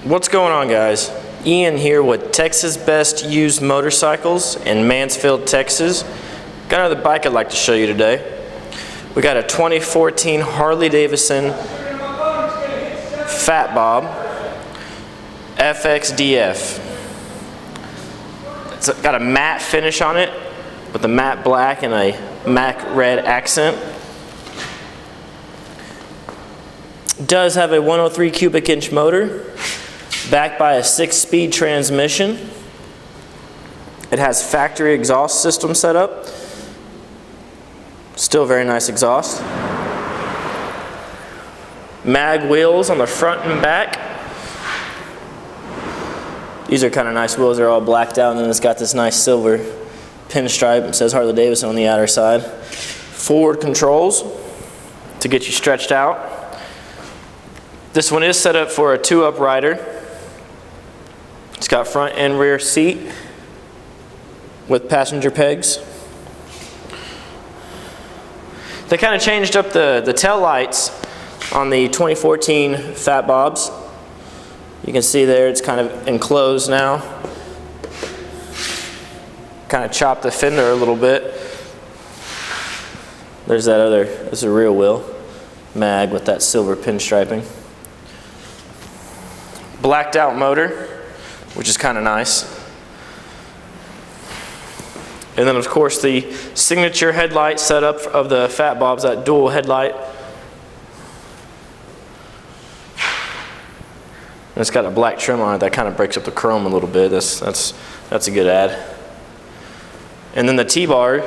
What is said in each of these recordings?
What's going on, guys? Ian here with Texas Best Used Motorcycles in Mansfield, Texas. Got another bike I'd like to show you today. We got a 2014 Harley Davidson Fat Bob FXDF. It's got a matte finish on it with a matte black and a matte red accent. It does have a 103 cubic inch motor backed by a 6-speed transmission. It has factory exhaust system set up. Still very nice exhaust. Mag wheels on the front and back. These are kind of nice wheels. They're all blacked out, and then it's got this nice silver pinstripe. It says Harley Davidson on the outer side. Forward controls to get you stretched out. This one is set up for a 2-up rider. It's got front and rear seat with passenger pegs. They kind of changed up the tail lights on the 2014 Fat Bobs. You can see there it's kind of enclosed now. Kind of chopped the fender a little bit. There's that other, there's a rear wheel mag with that silver pinstriping. Blacked out motor, which is kind of nice. And then of course the signature headlight setup of the Fat Bobs, that dual headlight. And it's got a black trim on it that kind of breaks up the chrome a little bit. That's a good add. And then the T-bar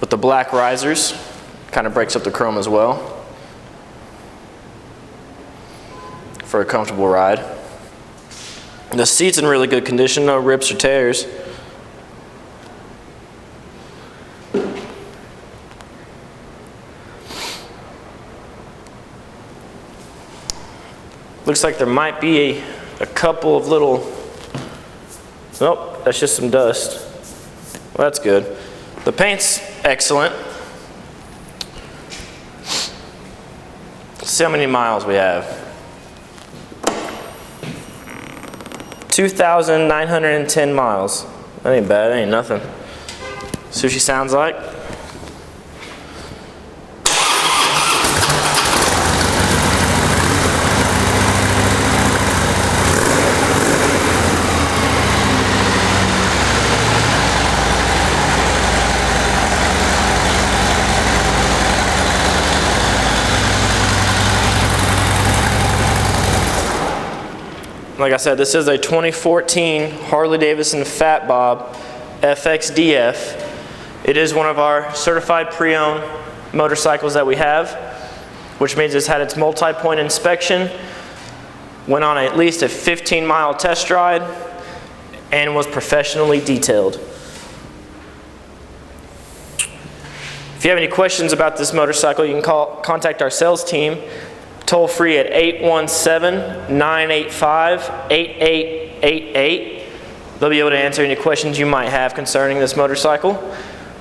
with the black risers kind of breaks up the chrome as well for a comfortable ride. The seat's in really good condition, no rips or tears. Looks like there might be a couple of little, nope, that's just some dust. Well, that's good. The paint's excellent. Let's see how many miles we have. 2,910 miles. That ain't bad, that ain't nothing. See what she sounds like? Like I said, this is a 2014 Harley Davidson Fat Bob FXDF. It is one of our certified pre-owned motorcycles that we have, which means it's had its multi-point inspection, went on at least a 15-mile test ride, and was professionally detailed. If you have any questions about this motorcycle, you can contact our sales team toll free at 817-985-8888. They'll be able to answer any questions you might have concerning this motorcycle.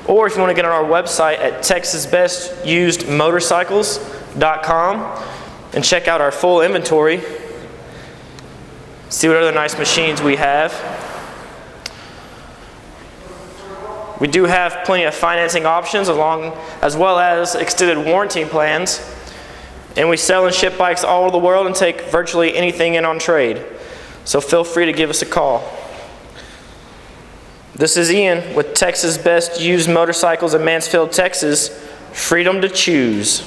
Or if you want to get on our website at texasbestusedmotorcycles.com and check out our full inventory, see what other nice machines we have. We do have plenty of financing options as well as extended warranty plans. And we sell and ship bikes all over the world and take virtually anything in on trade. So feel free to give us a call. This is Ian with Texas Best Used Motorcycles in Mansfield, Texas. Freedom to choose.